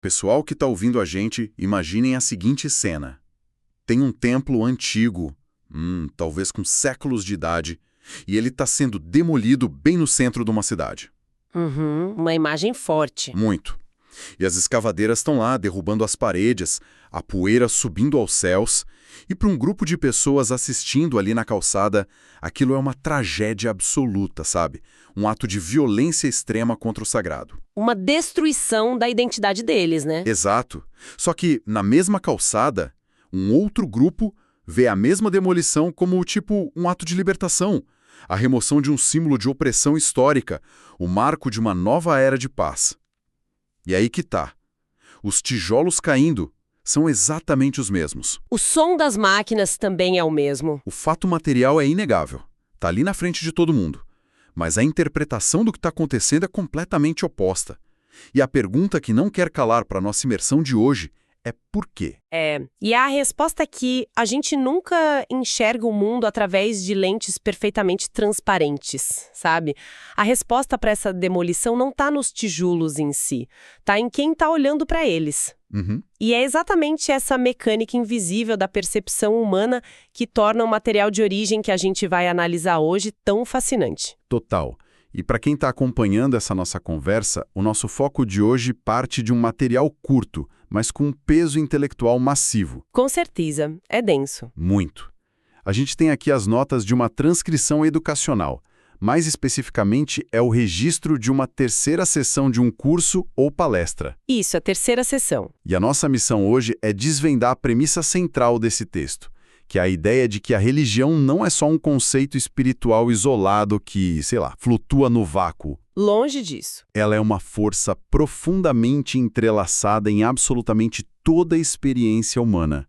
Pessoal que está ouvindo a gente, imaginem a seguinte cena. Tem um templo antigo, talvez com séculos de idade, e ele está sendo demolido bem no centro de uma cidade. Uma imagem forte. Muito. E as escavadeiras estão lá derrubando as paredes, a poeira subindo aos céus, e para um grupo de pessoas assistindo ali na calçada, aquilo é uma tragédia absoluta, sabe? Um ato de violência extrema contra o sagrado. Uma destruição da identidade deles, né? Exato. Só que, na mesma calçada, um outro grupo vê a mesma demolição como, tipo, um ato de libertação, a remoção de um símbolo de opressão histórica, o marco de uma nova era de paz. E aí que tá. Os tijolos caindo são exatamente os mesmos. O som das máquinas também é o mesmo. O fato material é inegável. Tá ali na frente de todo mundo. Mas a interpretação do que está acontecendo é completamente oposta. E a pergunta que não quer calar para a nossa imersão de hoje é por quê? E a resposta é que a gente nunca enxerga o mundo através de lentes perfeitamente transparentes, sabe? A resposta para essa demolição não está nos tijolos em si, está em quem está olhando para eles. E é exatamente essa mecânica invisível da percepção humana que torna o material de origem que a gente vai analisar hoje tão fascinante. Total. E para quem está acompanhando essa nossa conversa, o nosso foco de hoje parte de um material curto, mas com um peso intelectual massivo. Com certeza, é denso. Muito. A gente tem aqui as notas de uma transcrição educacional. Mais especificamente, é o registro de uma terceira sessão de um curso ou palestra. Isso, a terceira sessão. E a nossa missão hoje é desvendar a premissa central desse texto, que é a ideia de que a religião não é só um conceito espiritual isolado que, flutua no vácuo. Longe disso. Ela é uma força profundamente entrelaçada em absolutamente toda a experiência humana.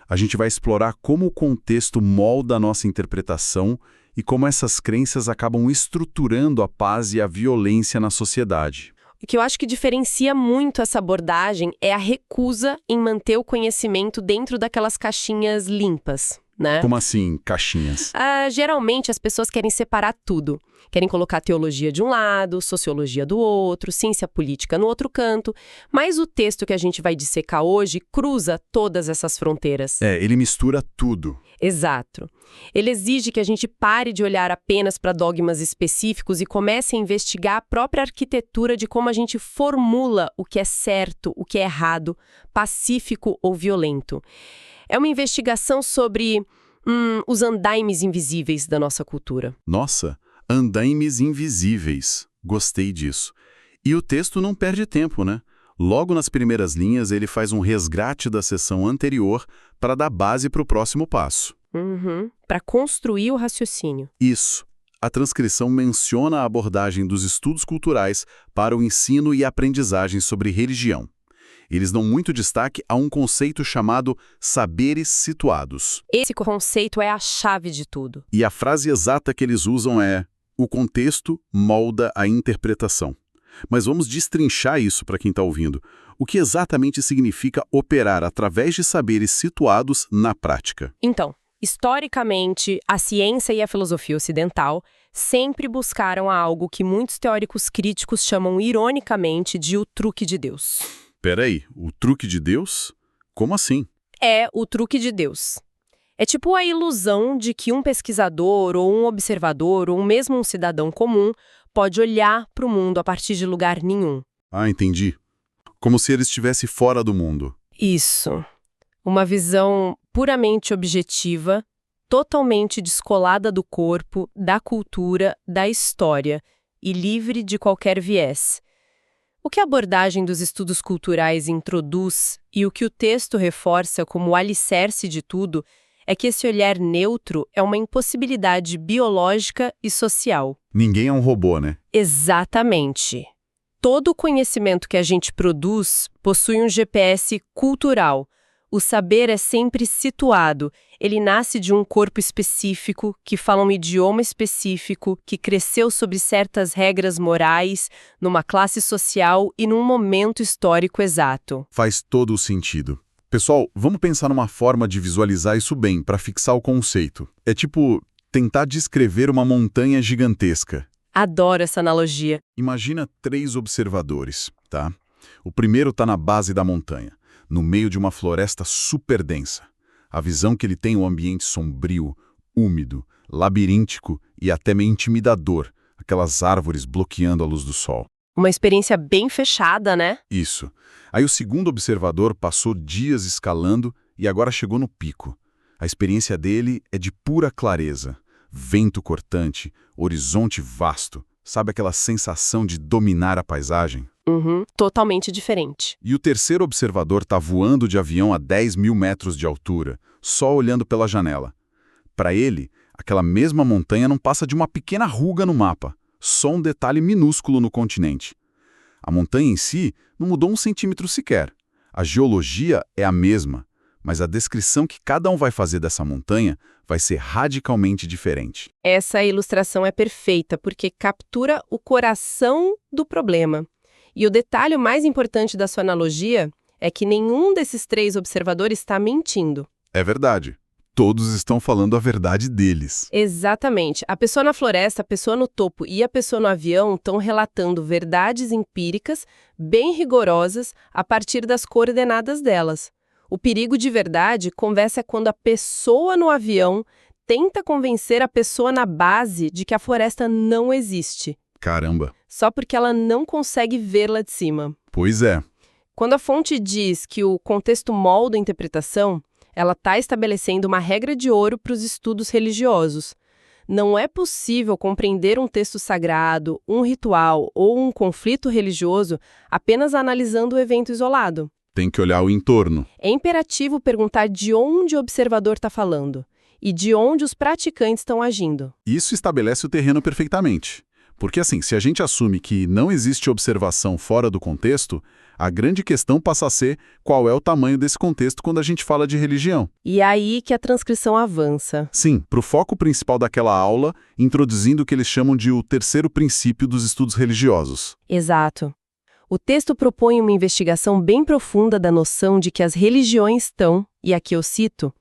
A gente vai explorar como o contexto molda a nossa interpretação e como essas crenças acabam estruturando a paz e a violência na sociedade. O que eu acho que diferencia muito essa abordagem é a recusa em manter o conhecimento dentro daquelas caixinhas limpas, né? Como assim, caixinhas? Geralmente as pessoas querem separar tudo. Querem colocar teologia de um lado, sociologia do outro, ciência política no outro canto. Mas o texto que a gente vai dissecar hoje cruza todas essas fronteiras. Ele mistura tudo. Exato. Ele exige que a gente pare de olhar apenas para dogmas específicos e comece a investigar a própria arquitetura de como a gente formula o que é certo, o que é errado, pacífico ou violento. É uma investigação sobre os andaimes invisíveis da nossa cultura. Nossa, andaimes invisíveis. Gostei disso. E o texto não perde tempo, né? Logo nas primeiras linhas, ele faz um resgate da sessão anterior para dar base para o próximo passo. Para construir o raciocínio. Isso. A transcrição menciona a abordagem dos estudos culturais para o ensino e aprendizagem sobre religião. Eles dão muito destaque a um conceito chamado saberes situados. Esse conceito é a chave de tudo. E a frase exata que eles usam é: o contexto molda a interpretação. Mas vamos destrinchar isso para quem está ouvindo. O que exatamente significa operar através de saberes situados na prática? Então, historicamente, a ciência e a filosofia ocidental sempre buscaram algo que muitos teóricos críticos chamam ironicamente de o truque de Deus. Peraí, o truque de Deus? Como assim? É o truque de Deus. É tipo a ilusão de que um pesquisador ou um observador ou mesmo um cidadão comum pode olhar para o mundo a partir de lugar nenhum. Ah, entendi. Como se ele estivesse fora do mundo. Isso. Uma visão puramente objetiva, totalmente descolada do corpo, da cultura, da história e livre de qualquer viés. O que a abordagem dos estudos culturais introduz e o que o texto reforça como alicerce de tudo é que esse olhar neutro é uma impossibilidade biológica e social. Ninguém é um robô, né? Exatamente. Todo o conhecimento que a gente produz possui um GPS cultural. O saber é sempre situado. Ele nasce de um corpo específico, que fala um idioma específico, que cresceu sob certas regras morais, numa classe social e num momento histórico exato. Faz todo o sentido. Pessoal, vamos pensar numa forma de visualizar isso bem, para fixar o conceito. É tipo tentar descrever uma montanha gigantesca. Adoro essa analogia. Imagina 3 observadores, tá? O primeiro está na base da montanha, no meio de uma floresta super densa. A visão que ele tem é um ambiente sombrio, úmido, labiríntico e até meio intimidador, aquelas árvores bloqueando a luz do sol. Uma experiência bem fechada, né? Isso. Aí o segundo observador passou dias escalando e agora chegou no pico. A experiência dele é de pura clareza. Vento cortante, horizonte vasto. Sabe aquela sensação de dominar a paisagem? Uhum, totalmente diferente. E o terceiro observador está voando de avião a 10 mil metros de altura, só olhando pela janela. Para ele, aquela mesma montanha não passa de uma pequena ruga no mapa, só um detalhe minúsculo no continente. A montanha em si não mudou 1 centímetro sequer. A geologia é a mesma, mas a descrição que cada um vai fazer dessa montanha vai ser radicalmente diferente. Essa ilustração é perfeita porque captura o coração do problema. E o detalhe mais importante da sua analogia é que nenhum desses 3 observadores está mentindo. É verdade. Todos estão falando a verdade deles. Exatamente. A pessoa na floresta, a pessoa no topo e a pessoa no avião estão relatando verdades empíricas bem rigorosas a partir das coordenadas delas. O perigo de verdade conversa é quando a pessoa no avião tenta convencer a pessoa na base de que a floresta não existe. Caramba. Só porque ela não consegue vê-la de cima. Pois é. Quando a fonte diz que o contexto molda a interpretação, ela está estabelecendo uma regra de ouro para os estudos religiosos. Não é possível compreender um texto sagrado, um ritual ou um conflito religioso apenas analisando o evento isolado. Tem que olhar o entorno. É imperativo perguntar de onde o observador está falando e de onde os praticantes estão agindo. Isso estabelece o terreno perfeitamente. Porque assim, se a gente assume que não existe observação fora do contexto, a grande questão passa a ser qual é o tamanho desse contexto quando a gente fala de religião. E é aí que a transcrição avança. Sim, para o foco principal daquela aula, introduzindo o que eles chamam de o terceiro princípio dos estudos religiosos. Exato. O texto propõe uma investigação bem profunda da noção de que as religiões estão, e aqui eu cito,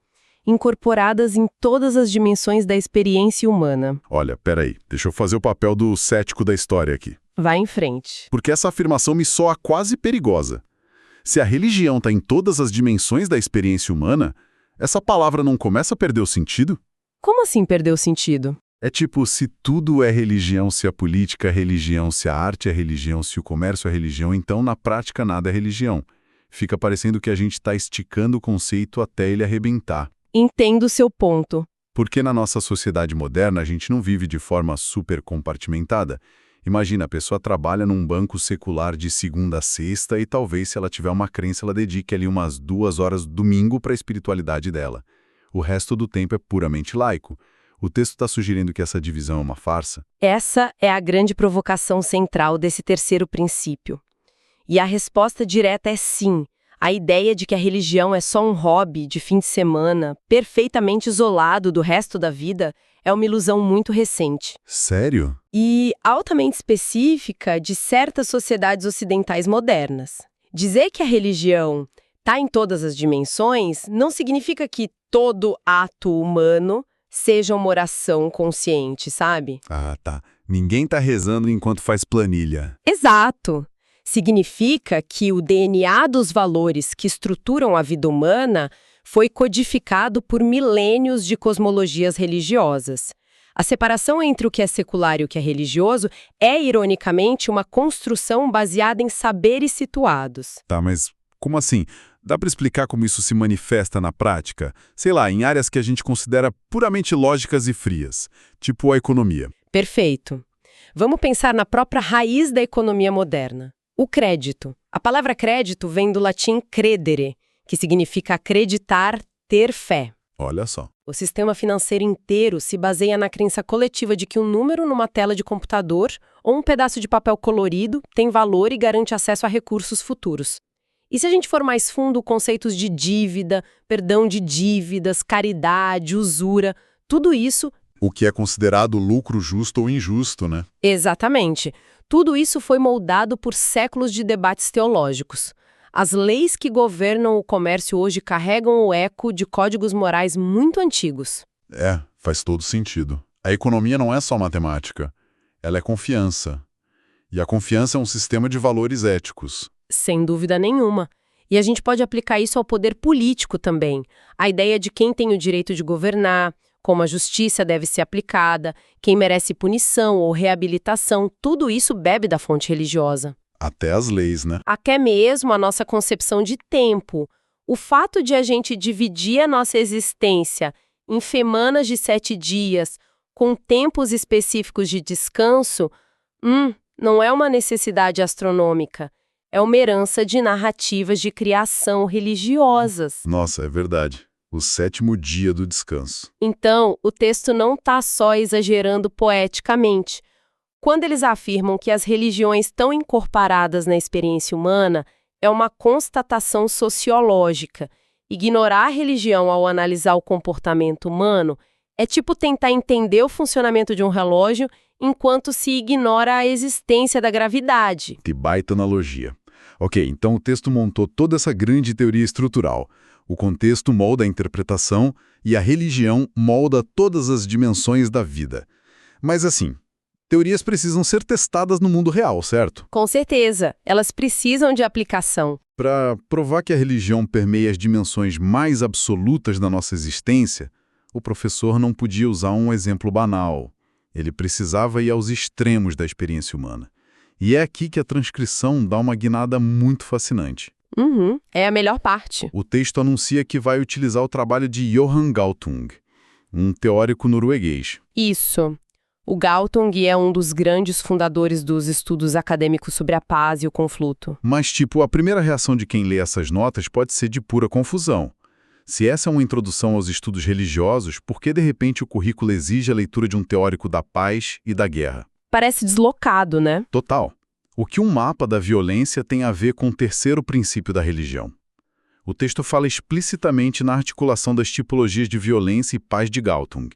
incorporadas em todas as dimensões da experiência humana. Olha, peraí, deixa eu fazer o papel do cético da história aqui. Vai em frente. Porque essa afirmação me soa quase perigosa. Se a religião está em todas as dimensões da experiência humana, essa palavra não começa a perder o sentido? Como assim perdeu o sentido? É tipo, se tudo é religião, se a política é religião, se a arte é religião, se o comércio é religião, então na prática nada é religião. Fica parecendo que a gente está esticando o conceito até ele arrebentar. Entendo o seu ponto. Porque na nossa sociedade moderna a gente não vive de forma super compartimentada. Imagina, a pessoa trabalha num banco secular de segunda a sexta e talvez se ela tiver uma crença ela dedique ali umas 2 horas domingo para a espiritualidade dela. O resto do tempo é puramente laico. O texto está sugerindo que essa divisão é uma farsa? Essa é a grande provocação central desse terceiro princípio. E a resposta direta é sim. A ideia de que a religião é só um hobby de fim de semana, perfeitamente isolado do resto da vida, é uma ilusão muito recente. Sério? E altamente específica de certas sociedades ocidentais modernas. Dizer que a religião está em todas as dimensões não significa que todo ato humano seja uma oração consciente, sabe? Ah, tá. Ninguém tá rezando enquanto faz planilha. Exato. Significa que o DNA dos valores que estruturam a vida humana foi codificado por milênios de cosmologias religiosas. A separação entre o que é secular e o que é religioso é, ironicamente, uma construção baseada em saberes situados. Tá, mas como assim? Dá para explicar como isso se manifesta na prática? Sei lá, em áreas que a gente considera puramente lógicas e frias, tipo a economia. Perfeito. Vamos pensar na própria raiz da economia moderna. O crédito. A palavra crédito vem do latim credere, que significa acreditar, ter fé. Olha só. O sistema financeiro inteiro se baseia na crença coletiva de que um número numa tela de computador ou um pedaço de papel colorido tem valor e garante acesso a recursos futuros. E se a gente for mais fundo, conceitos de dívida, perdão de dívidas, caridade, usura, tudo isso... O que é considerado lucro justo ou injusto, né? Exatamente. Tudo isso foi moldado por séculos de debates teológicos. As leis que governam o comércio hoje carregam o eco de códigos morais muito antigos. É, faz todo sentido. A economia não é só matemática. Ela é confiança. E a confiança é um sistema de valores éticos. Sem dúvida nenhuma. E a gente pode aplicar isso ao poder político também. A ideia de quem tem o direito de governar, como a justiça deve ser aplicada, quem merece punição ou reabilitação, tudo isso bebe da fonte religiosa. Até as leis, né? Até mesmo a nossa concepção de tempo. O fato de a gente dividir a nossa existência em semanas de 7 dias, com tempos específicos de descanso, não é uma necessidade astronômica. É uma herança de narrativas de criação religiosas. Nossa, é verdade. O 7º dia do descanso. Então, o texto não está só exagerando poeticamente. Quando eles afirmam que as religiões estão incorporadas na experiência humana, é uma constatação sociológica. Ignorar a religião ao analisar o comportamento humano é tipo tentar entender o funcionamento de um relógio enquanto se ignora a existência da gravidade. Que baita analogia. Ok, então o texto montou toda essa grande teoria estrutural. O contexto molda a interpretação e a religião molda todas as dimensões da vida. Mas assim, teorias precisam ser testadas no mundo real, certo? Com certeza, elas precisam de aplicação. Para provar que a religião permeia as dimensões mais absolutas da nossa existência, o professor não podia usar um exemplo banal. Ele precisava ir aos extremos da experiência humana. E é aqui que a transcrição dá uma guinada muito fascinante. É a melhor parte. O texto anuncia que vai utilizar o trabalho de Johan Galtung, um teórico norueguês. Isso. O Galtung é um dos grandes fundadores dos estudos acadêmicos sobre a paz e o conflito. Mas, a primeira reação de quem lê essas notas pode ser de pura confusão. Se essa é uma introdução aos estudos religiosos, por que de repente o currículo exige a leitura de um teórico da paz e da guerra? Parece deslocado, né? Total. O que um mapa da violência tem a ver com o terceiro princípio da religião? O texto fala explicitamente na articulação das tipologias de violência e paz de Galtung,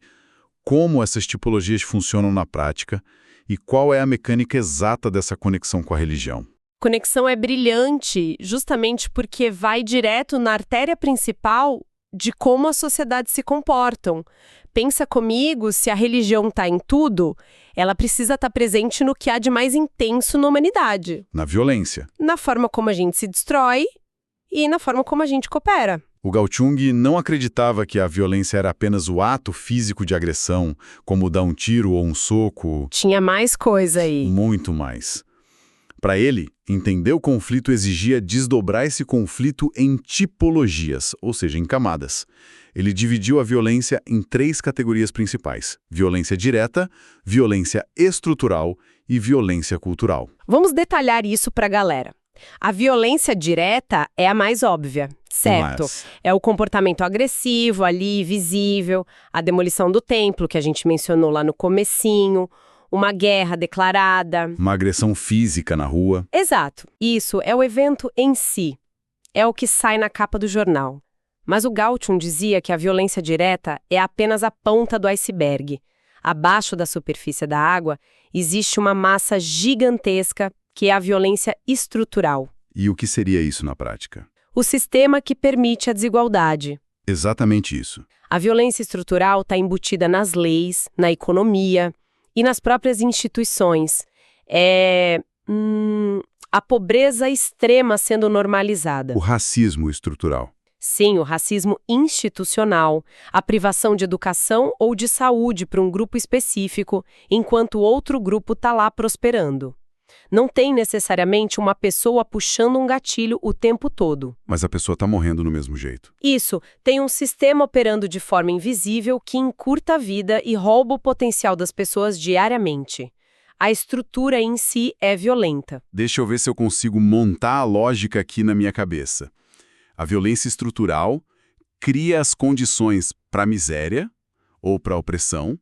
como essas tipologias funcionam na prática e qual é a mecânica exata dessa conexão com a religião. Conexão é brilhante, justamente porque vai direto na artéria principal de como as sociedades se comportam. Pensa comigo, se a religião está em tudo, ela precisa estar presente no que há de mais intenso na humanidade. Na violência. Na forma como a gente se destrói e na forma como a gente coopera. O Galtung não acreditava que a violência era apenas o ato físico de agressão, como dar um tiro ou um soco. Tinha mais coisa aí. Muito mais. Para ele, entender o conflito exigia desdobrar esse conflito em tipologias, ou seja, em camadas. Ele dividiu a violência em 3 categorias principais: violência direta, violência estrutural e violência cultural. Vamos detalhar isso para a galera. A violência direta é a mais óbvia, certo? É o comportamento agressivo ali, visível, a demolição do templo, que a gente mencionou lá no comecinho, uma guerra declarada. Uma agressão física na rua. Exato. Isso é o evento em si. É o que sai na capa do jornal. Mas o Galtung dizia que a violência direta é apenas a ponta do iceberg. Abaixo da superfície da água existe uma massa gigantesca que é a violência estrutural. E o que seria isso na prática? O sistema que permite a desigualdade. Exatamente isso. A violência estrutural está embutida nas leis, na economia e nas próprias instituições. A pobreza extrema sendo normalizada. O racismo estrutural. Sim, o racismo institucional, a privação de educação ou de saúde para um grupo específico, enquanto outro grupo está lá prosperando. Não tem necessariamente uma pessoa puxando um gatilho o tempo todo. Mas a pessoa está morrendo do mesmo jeito. Isso, tem um sistema operando de forma invisível que encurta a vida e rouba o potencial das pessoas diariamente. A estrutura em si é violenta. Deixa eu ver se eu consigo montar a lógica aqui na minha cabeça. A violência estrutural cria as condições para a miséria ou para a opressão,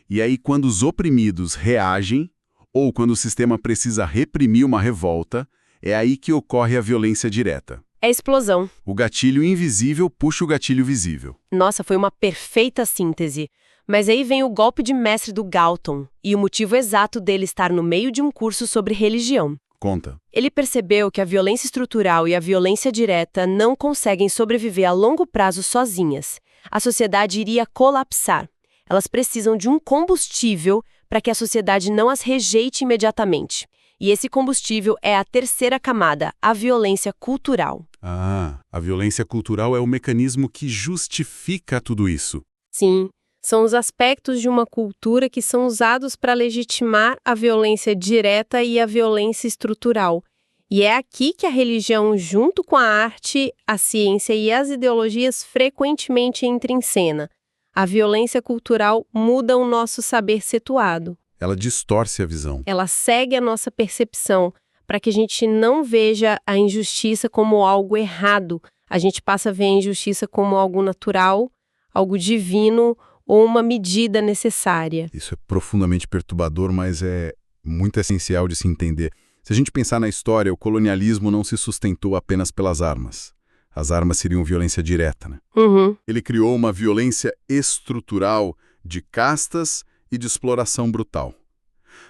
e aí quando os oprimidos reagem, ou quando o sistema precisa reprimir uma revolta, é aí que ocorre a violência direta. É explosão. O gatilho invisível puxa o gatilho visível. Nossa, foi uma perfeita síntese. Mas aí vem o golpe de mestre do Galtung, e o motivo exato dele estar no meio de um curso sobre religião. Conta. Ele percebeu que a violência estrutural e a violência direta não conseguem sobreviver a longo prazo sozinhas. A sociedade iria colapsar. Elas precisam de um combustível para que a sociedade não as rejeite imediatamente. E esse combustível é a terceira camada, a violência cultural. Ah, a violência cultural é o mecanismo que justifica tudo isso. Sim, são os aspectos de uma cultura que são usados para legitimar a violência direta e a violência estrutural. E é aqui que a religião, junto com a arte, a ciência e as ideologias, frequentemente entra em cena. A violência cultural muda o nosso saber situado. Ela distorce a visão. Ela segue a nossa percepção, para que a gente não veja a injustiça como algo errado. A gente passa a ver a injustiça como algo natural, algo divino ou uma medida necessária. Isso é profundamente perturbador, mas é muito essencial de se entender. Se a gente pensar na história, o colonialismo não se sustentou apenas pelas armas. As armas seriam violência direta, né? Uhum. Ele criou uma violência estrutural de castas e de exploração brutal.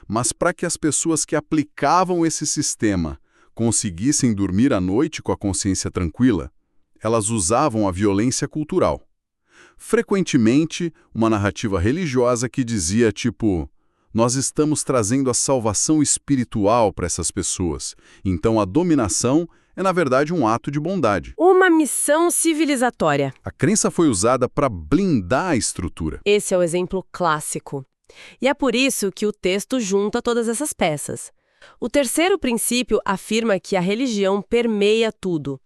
Mas para que as pessoas que aplicavam esse sistema conseguissem dormir à noite com a consciência tranquila, elas usavam a violência cultural. Frequentemente, uma narrativa religiosa que dizia, tipo, nós estamos trazendo a salvação espiritual para essas pessoas, então a dominação é, na verdade, um ato de bondade. Uma missão civilizatória. A crença foi usada para blindar a estrutura. Esse é o exemplo clássico. E é por isso que o texto junta todas essas peças. O terceiro princípio afirma que a religião permeia tudo.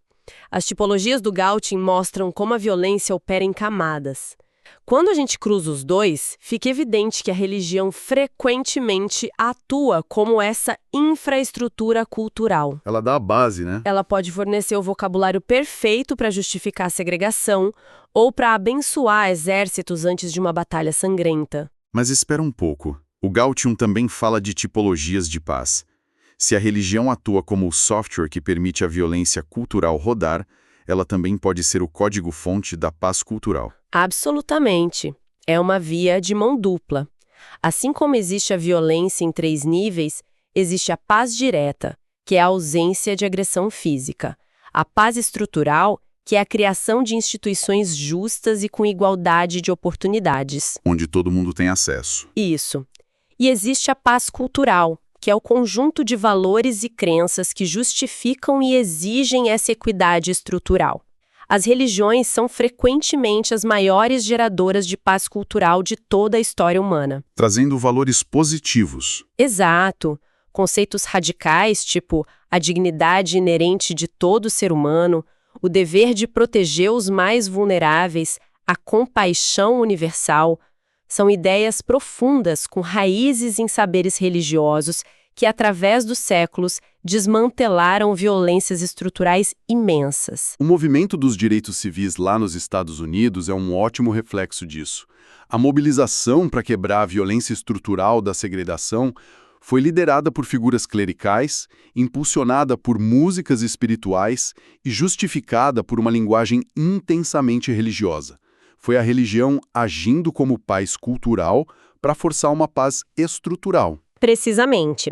As tipologias do Gautin mostram como a violência opera em camadas. Quando a gente cruza os dois, fica evidente que a religião frequentemente atua como essa infraestrutura cultural. Ela dá a base, né? Ela pode fornecer o vocabulário perfeito para justificar a segregação ou para abençoar exércitos antes de uma batalha sangrenta. Mas espera um pouco. O Gautin também fala de tipologias de paz. Se a religião atua como o software que permite a violência cultural rodar, ela também pode ser o código-fonte da paz cultural. Absolutamente. É uma via de mão dupla. Assim como existe a violência em 3 níveis, existe a paz direta, que é a ausência de agressão física. A paz estrutural, que é a criação de instituições justas e com igualdade de oportunidades. Onde todo mundo tem acesso. Isso. E existe a paz cultural, que é o conjunto de valores e crenças que justificam e exigem essa equidade estrutural. As religiões são frequentemente as maiores geradoras de paz cultural de toda a história humana. Trazendo valores positivos. Exato. Conceitos radicais, tipo a dignidade inerente de todo ser humano, o dever de proteger os mais vulneráveis, a compaixão universal, são ideias profundas com raízes em saberes religiosos que, através dos séculos, desmantelaram violências estruturais imensas. O movimento dos direitos civis lá nos Estados Unidos é um ótimo reflexo disso. A mobilização para quebrar a violência estrutural da segregação foi liderada por figuras clericais, impulsionada por músicas espirituais e justificada por uma linguagem intensamente religiosa. Foi a religião agindo como paz cultural para forçar uma paz estrutural. Precisamente.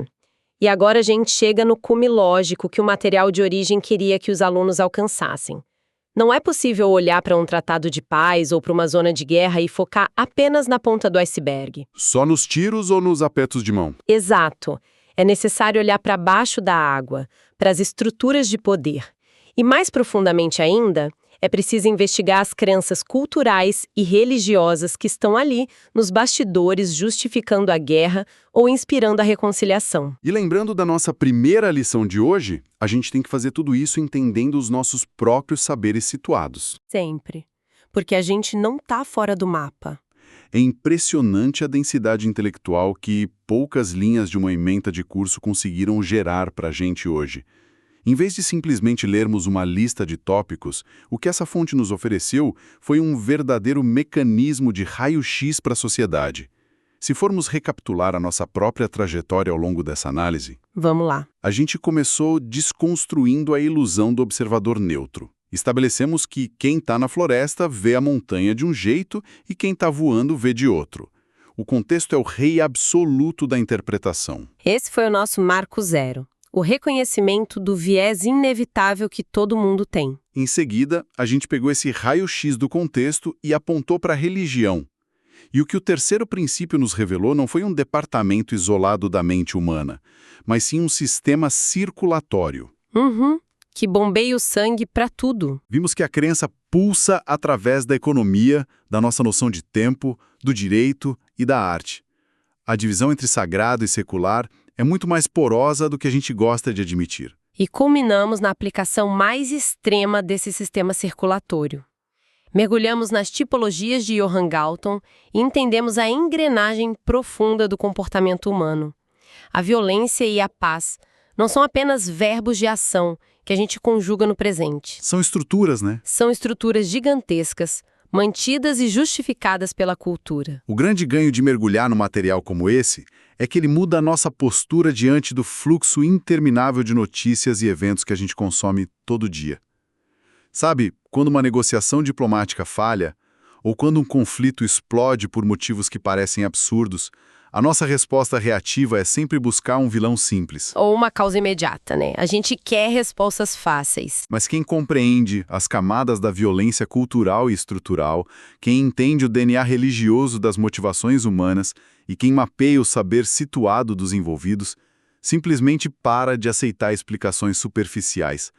E agora a gente chega no cume lógico que o material de origem queria que os alunos alcançassem. Não é possível olhar para um tratado de paz ou para uma zona de guerra e focar apenas na ponta do iceberg. Só nos tiros ou nos apertos de mão? Exato. É necessário olhar para baixo da água, para as estruturas de poder. E mais profundamente ainda, é preciso investigar as crenças culturais e religiosas que estão ali, nos bastidores, justificando a guerra ou inspirando a reconciliação. E lembrando da nossa primeira lição de hoje, a gente tem que fazer tudo isso entendendo os nossos próprios saberes situados. Sempre. Porque a gente não está fora do mapa. É impressionante a densidade intelectual que poucas linhas de uma ementa de curso conseguiram gerar para a gente hoje. Em vez de simplesmente lermos uma lista de tópicos, o que essa fonte nos ofereceu foi um verdadeiro mecanismo de raio-x para a sociedade. Se formos recapitular a nossa própria trajetória ao longo dessa análise, vamos lá. A gente começou desconstruindo a ilusão do observador neutro. Estabelecemos que quem está na floresta vê a montanha de um jeito e quem está voando vê de outro. O contexto é o rei absoluto da interpretação. Esse foi o nosso marco zero. O reconhecimento do viés inevitável que todo mundo tem. Em seguida, a gente pegou esse raio-x do contexto e apontou para a religião. E o que o terceiro princípio nos revelou não foi um departamento isolado da mente humana, mas sim um sistema circulatório. Uhum. Que bombeia o sangue para tudo. Vimos que a crença pulsa através da economia, da nossa noção de tempo, do direito e da arte. A divisão entre sagrado e secular é muito mais porosa do que a gente gosta de admitir. E culminamos na aplicação mais extrema desse sistema circulatório. Mergulhamos nas tipologias de Johann Galton e entendemos a engrenagem profunda do comportamento humano. A violência e a paz não são apenas verbos de ação que a gente conjuga no presente. São estruturas, né? São estruturas gigantescas, mantidas e justificadas pela cultura. O grande ganho de mergulhar num material como esse é que ele muda a nossa postura diante do fluxo interminável de notícias e eventos que a gente consome todo dia. Sabe, quando uma negociação diplomática falha, ou quando um conflito explode por motivos que parecem absurdos, a nossa resposta reativa é sempre buscar um vilão simples. Ou uma causa imediata, né? A gente quer respostas fáceis. Mas quem compreende as camadas da violência cultural e estrutural, quem entende o DNA religioso das motivações humanas e quem mapeia o saber situado dos envolvidos, simplesmente para de aceitar explicações superficiais.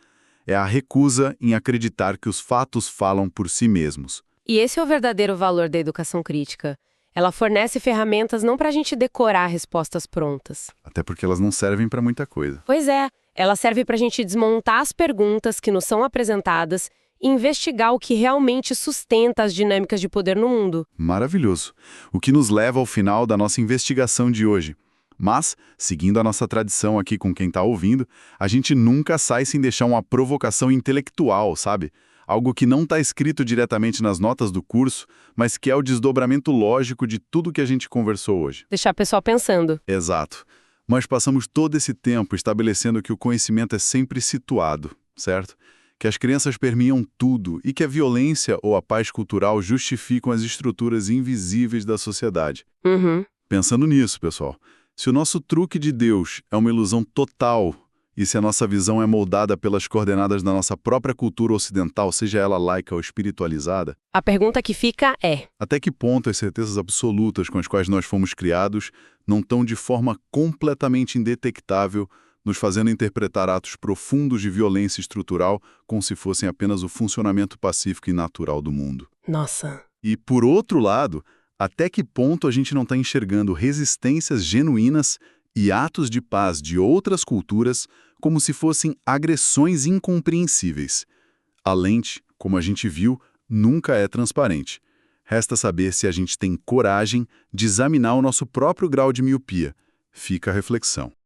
É a recusa em acreditar que os fatos falam por si mesmos. E esse é o verdadeiro valor da educação crítica. Ela fornece ferramentas não para a gente decorar respostas prontas. Até porque elas não servem para muita coisa. Pois é, ela serve para a gente desmontar as perguntas que nos são apresentadas e investigar o que realmente sustenta as dinâmicas de poder no mundo. Maravilhoso. O que nos leva ao final da nossa investigação de hoje. Mas, seguindo a nossa tradição aqui com quem está ouvindo, a gente nunca sai sem deixar uma provocação intelectual, sabe? Algo que não está escrito diretamente nas notas do curso, mas que é o desdobramento lógico de tudo que a gente conversou hoje. Deixar o pessoal pensando. Exato. Nós passamos todo esse tempo estabelecendo que o conhecimento é sempre situado, certo? Que as crenças permeiam tudo e que a violência ou a paz cultural justificam as estruturas invisíveis da sociedade. Uhum. Pensando nisso, pessoal, se o nosso truque de Deus é uma ilusão total e se a nossa visão é moldada pelas coordenadas da nossa própria cultura ocidental, seja ela laica ou espiritualizada, A pergunta que fica é: até que ponto as certezas absolutas com as quais nós fomos criados não estão de forma completamente indetectável nos fazendo interpretar atos profundos de violência estrutural como se fossem apenas o funcionamento pacífico e natural do mundo? nossa, E, por outro lado, até que ponto a gente não está enxergando resistências genuínas e atos de paz de outras culturas como se fossem agressões incompreensíveis? A lente, como a gente viu, nunca é transparente. Resta saber se a gente tem coragem de examinar o nosso próprio grau de miopia. Fica a reflexão.